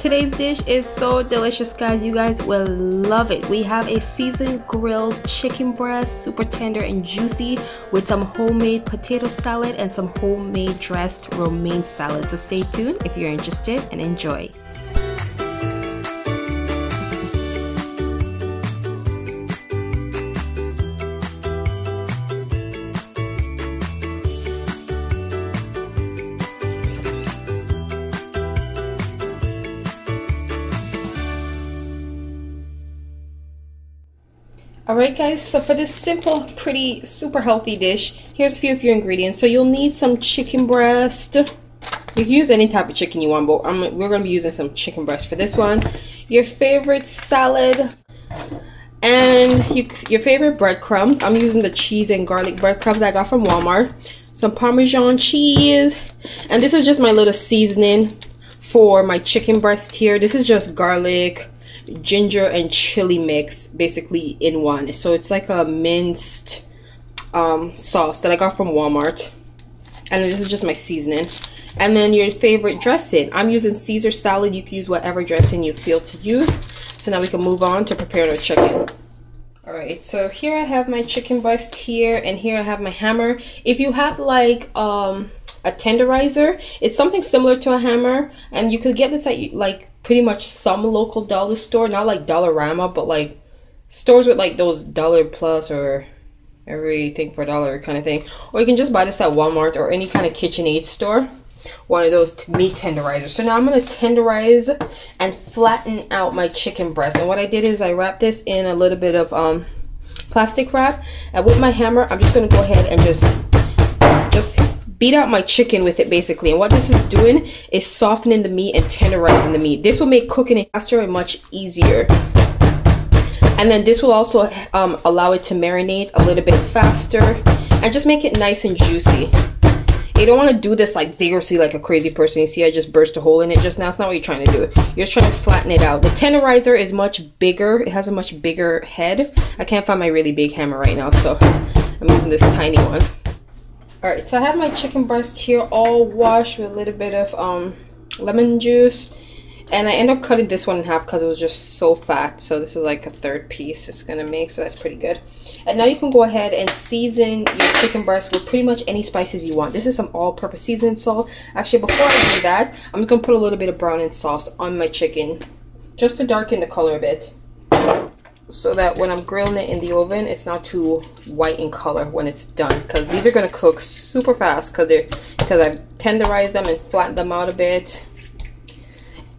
Today's dish is so delicious, guys. You guys will love it. We have a seasoned grilled chicken breast, super tender and juicy, with some homemade potato salad and some homemade dressed romaine salad. So stay tuned if you're interested and enjoy. Alright guys, so for this simple, pretty, super healthy dish, here's a few of your ingredients. So you'll need some chicken breast. You can use any type of chicken you want, but we're going to be using some chicken breast for this one. Your favorite salad, and your favorite breadcrumbs. I'm using the cheese and garlic breadcrumbs I got from Walmart. Some Parmesan cheese, and this is just my little seasoning for my chicken breast here. This is just garlic, ginger and chili mix basically in one. So it's like a minced sauce that I got from Walmart, and this is just my seasoning. And then your favorite dressing. I'm using Caesar salad. You can use whatever dressing you feel to use. So now we can move on to prepare the chicken. Alright, so here I have my chicken breast here, and here I have my hammer. If you have like a tenderizer, it's something similar to a hammer, and you could get this at like pretty much some local dollar store, not like Dollarama, but like stores with like those dollar plus or everything for a dollar kind of thing. Or you can just buy this at Walmart or any kind of KitchenAid store, one of those meat tenderizers. So now I'm going to tenderize and flatten out my chicken breast. And what I did is I wrapped this in a little bit of plastic wrap, and with my hammer I'm just going to go ahead and just beat out my chicken with it basically. And what this is doing is softening the meat and tenderizing the meat. This will make cooking it faster and much easier. And then this will also allow it to marinate a little bit faster and just make it nice and juicy. You don't want to do this like vigorously like a crazy person. You see I just burst a hole in it just now. It's not what you're trying to do. You're just trying to flatten it out. The tenderizer is much bigger. It has a much bigger head. I can't find my really big hammer right now, so I'm using this tiny one. Alright, so I have my chicken breast here all washed with a little bit of lemon juice. And I end up cutting this one in half because it was just so fat. So this is like a third piece it's going to make, so that's pretty good. And now you can go ahead and season your chicken breast with pretty much any spices you want. This is some all-purpose seasoning salt. Actually, before I do that, I'm just going to put a little bit of browning sauce on my chicken, just to darken the color a bit, so that when I'm grilling it in the oven, it's not too white in color when it's done. Because these are going to cook super fast because I've tenderized them and flattened them out a bit.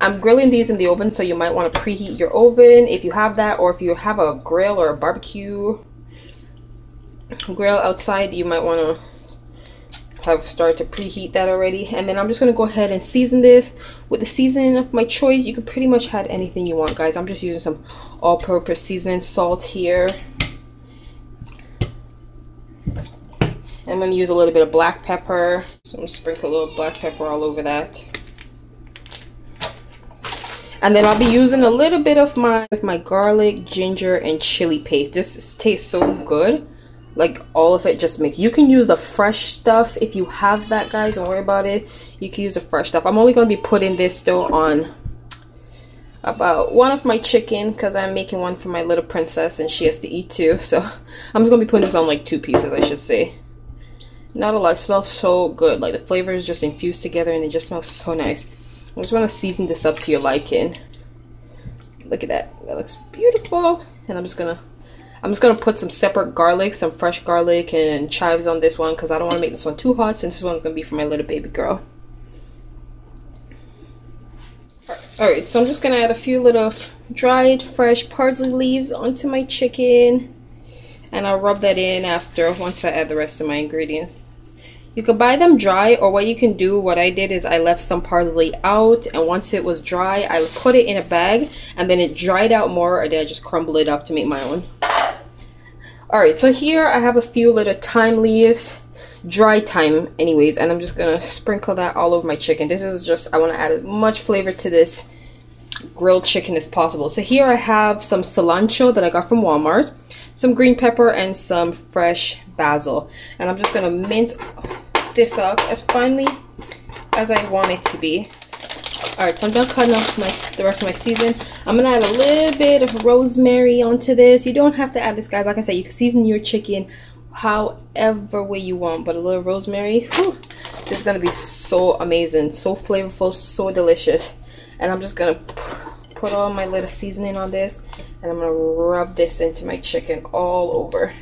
I'm grilling these in the oven, so you might want to preheat your oven if you have that, or if you have a grill or a barbecue grill outside, you might want to have started to preheat that already. And then I'm just going to go ahead and season this with the seasoning of my choice. You could pretty much add anything you want, guys. I'm just using some all-purpose seasoning salt here. I'm going to use a little bit of black pepper, so I'm going to sprinkle a little black pepper all over that. And then I'll be using a little bit of my garlic, ginger, and chili paste. This tastes so good. Like all of it just makes. You can use the fresh stuff if you have that, guys. Don't worry about it. You can use the fresh stuff. I'm only going to be putting this though on about one of my chicken because I'm making one for my little princess and she has to eat too. So I'm just going to be putting this on like 2 pieces, I should say. Not a lot. It smells so good. Like the flavors just infused together and it just smells so nice. I just want to season this up to your liking. Look at that. That looks beautiful. And I'm just gonna put some separate garlic, some fresh garlic and chives on this one because I don't want to make this one too hot, since this one's gonna be for my little baby girl. Alright, so I'm just gonna add a few little dried fresh parsley leaves onto my chicken, and I'll rub that in after, once I add the rest of my ingredients. You could buy them dry, or what you can do, what I did is I left some parsley out, and once it was dry, I put it in a bag, and then it dried out more, and then I just crumbled it up to make my own. Alright, so here I have a few little thyme leaves, dry thyme anyways, and I'm just gonna sprinkle that all over my chicken. This is just, I want to add as much flavor to this grilled chicken as possible. So here I have some cilantro that I got from Walmart, some green pepper, and some fresh basil, and I'm just gonna mince this up as finely as I want it to be. Alright, so I'm done cutting off the rest of my seasoning. I'm gonna add a little bit of rosemary onto this. You don't have to add this, guys. Like I said, you can season your chicken however way you want, but a little rosemary, whew, this is gonna be so amazing, so flavorful, so delicious. And I'm just gonna put all my little seasoning on this, and I'm gonna rub this into my chicken all over.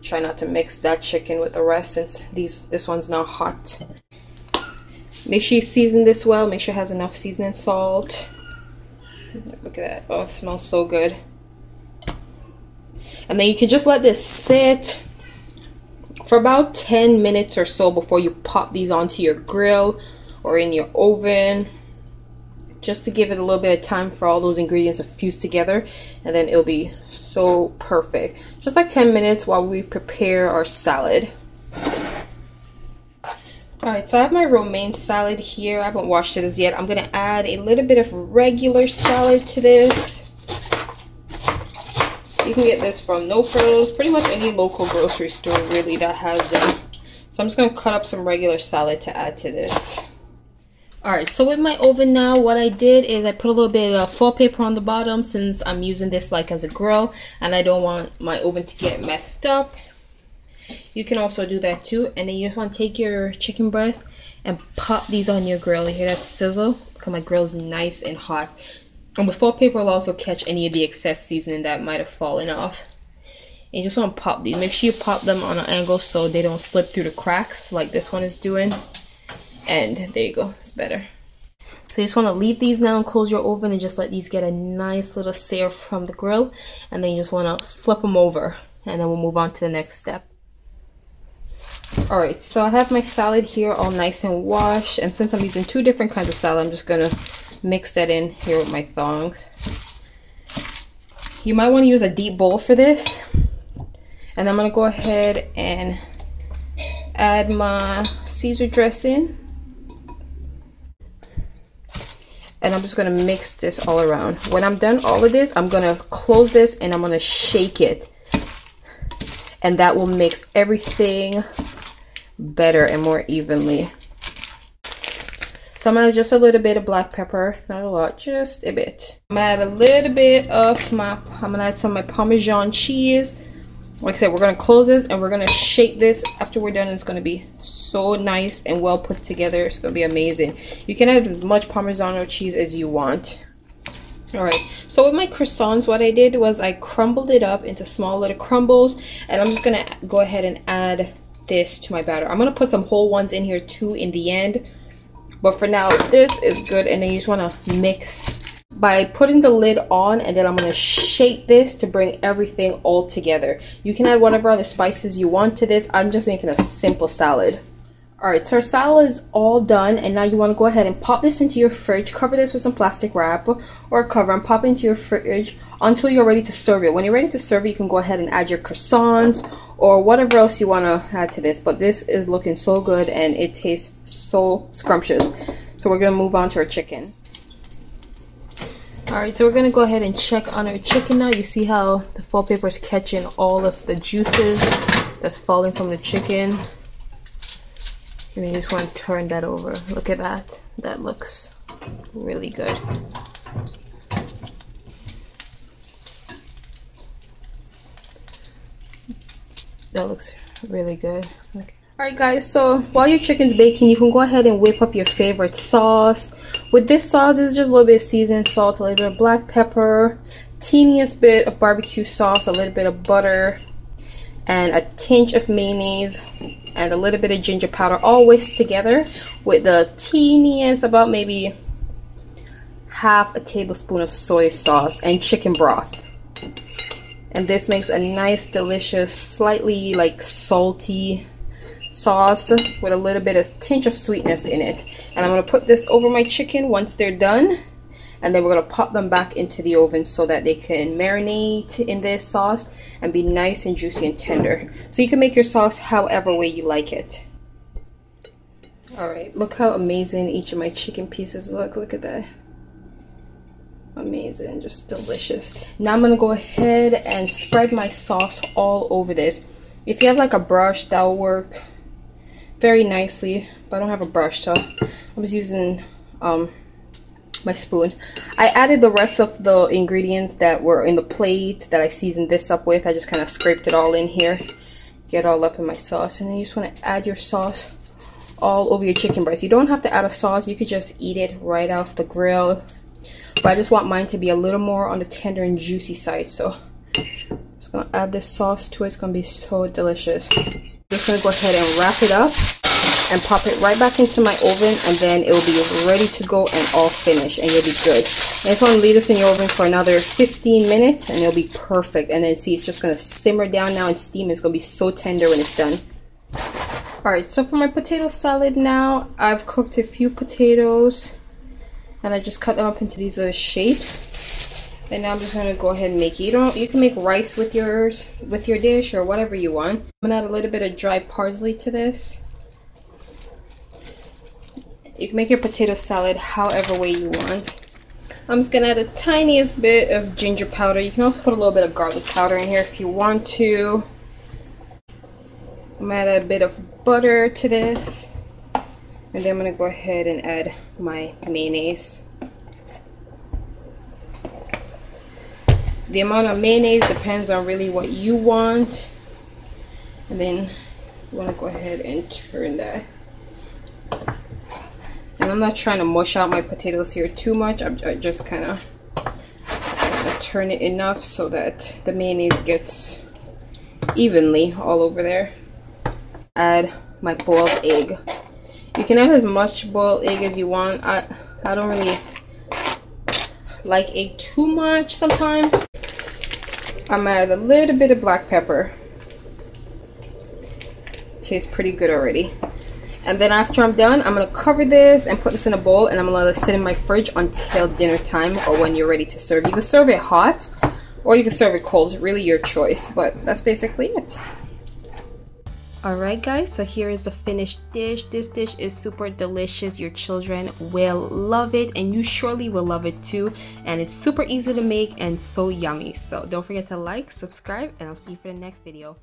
Try not to mix that chicken with the rest since this one's now hot. Make sure you season this well. Make sure it has enough seasoning salt. Look at that. Oh, it smells so good. And then you can just let this sit for about 10 minutes or so before you pop these onto your grill or in your oven, just to give it a little bit of time for all those ingredients to fuse together, and then it'll be so perfect. Just like 10 minutes while we prepare our salad. Alright, so I have my romaine salad here. I haven't washed it as yet. I'm gonna add a little bit of regular salad to this. You can get this from No Frills, pretty much any local grocery store really that has them. So I'm just going to cut up some regular salad to add to this. Alright, so with my oven now, what I did is I put a little bit of foil paper on the bottom since I'm using this like as a grill and I don't want my oven to get messed up. You can also do that too. And then you just want to take your chicken breast and pop these on your grill. You hear that sizzle? Because my grill is nice and hot. And with foil paper, will also catch any of the excess seasoning that might have fallen off. And you just want to pop these. Make sure you pop them on an angle so they don't slip through the cracks like this one is doing. And there you go, it's better. So you just want to leave these now and close your oven and just let these get a nice little sear from the grill. And then you just want to flip them over. And then we'll move on to the next step. Alright, so I have my salad here all nice and washed. And since I'm using two different kinds of salad, I'm just going to mix that in here with my tongs. You might want to use a deep bowl for this. And I'm going to go ahead and add my Caesar dressing. And I'm just going to mix this all around. When I'm done all of this, I'm going to close this and I'm going to shake it. And that will mix everything better and more evenly. So I'm gonna add just a little bit of black pepper, not a lot, just a bit. I'm gonna add a little bit of I'm gonna add some of my Parmesan cheese. Like I said, we're gonna close this and we're gonna shake this after we're done. It's gonna be so nice and well put together. It's gonna be amazing. You can add as much Parmesan or cheese as you want. Alright, so with my croissants, what I did was I crumbled it up into small little crumbles, and I'm just gonna go ahead and add this to my batter. I'm gonna put some whole ones in here too in the end. But for now, this is good, and then you just want to mix by putting the lid on, and then I'm going to shake this to bring everything all together. You can add whatever other spices you want to this. I'm just making a simple salad. Alright, so our salad is all done, and now you want to go ahead and pop this into your fridge. Cover this with some plastic wrap or a cover and pop it into your fridge until you're ready to serve it. When you're ready to serve it, you can go ahead and add your croissants or whatever else you want to add to this. But this is looking so good and it tastes so scrumptious. So we're going to move on to our chicken. Alright, so we're going to go ahead and check on our chicken now. You see how the foil paper is catching all of the juices that's falling from the chicken. And you just want to turn that over. Look at that. That looks really good. That looks really good. Okay. Alright guys, so while your chicken's baking, you can go ahead and whip up your favorite sauce. With this sauce, it's just a little bit of seasoned salt, a little bit of black pepper, teeniest bit of barbecue sauce, a little bit of butter, and a tinge of mayonnaise, and a little bit of ginger powder, all whisked together with the teeniest, about maybe half a tablespoon of soy sauce and chicken broth. And this makes a nice, delicious, slightly like salty sauce with a little bit of tinge of sweetness in it. And I'm going to put this over my chicken once they're done, and then we're going to pop them back into the oven so that they can marinate in this sauce and be nice and juicy and tender. So you can make your sauce however way you like it. Alright, look how amazing each of my chicken pieces look. Look at that. Amazing, just delicious. Now I'm going to go ahead and spread my sauce all over this. If you have like a brush, that will work very nicely, but I don't have a brush, so I'm just using my spoon. I added the rest of the ingredients that were in the plate that I seasoned this up with. I just kind of scraped it all in here, get all up in my sauce, and then you just want to add your sauce all over your chicken breast. You don't have to add a sauce, you could just eat it right off the grill, but I just want mine to be a little more on the tender and juicy side, so I'm just gonna add this sauce to it. It's gonna be so delicious. Just gonna go ahead and wrap it up and pop it right back into my oven, and then it will be ready to go and all finished, and you'll be good. And if you want to leave this in your oven for another 15 minutes and it'll be perfect. And then see, it's just gonna simmer down now and steam. It's gonna be so tender when it's done. Alright, so for my potato salad now, I've cooked a few potatoes and I just cut them up into these little shapes. And now I'm just gonna go ahead and make it. You can make rice with your dish or whatever you want. I'm gonna add a little bit of dry parsley to this. You can make your potato salad however way you want. I'm just gonna add the tiniest bit of ginger powder. You can also put a little bit of garlic powder in here if you want to. I'm gonna add a bit of butter to this, and then I'm gonna go ahead and add my mayonnaise. The amount of mayonnaise depends on really what you want, and then you want to go ahead and turn that. And I'm not trying to mush out my potatoes here too much. I just kind of turn it enough so that the mayonnaise gets evenly all over there. Add my boiled egg. You can add as much boiled egg as you want. I don't really like egg too much sometimes. I'm gonna add a little bit of black pepper. Tastes pretty good already. And then after I'm done, I'm gonna cover this and put this in a bowl, and I'm gonna let it sit in my fridge until dinner time or when you're ready to serve. You can serve it hot or you can serve it cold. It's really your choice, but that's basically it. Alright guys, so here is the finished dish. This dish is super delicious. Your children will love it, and you surely will love it too. And it's super easy to make and so yummy. So don't forget to like, subscribe, and I'll see you for the next video.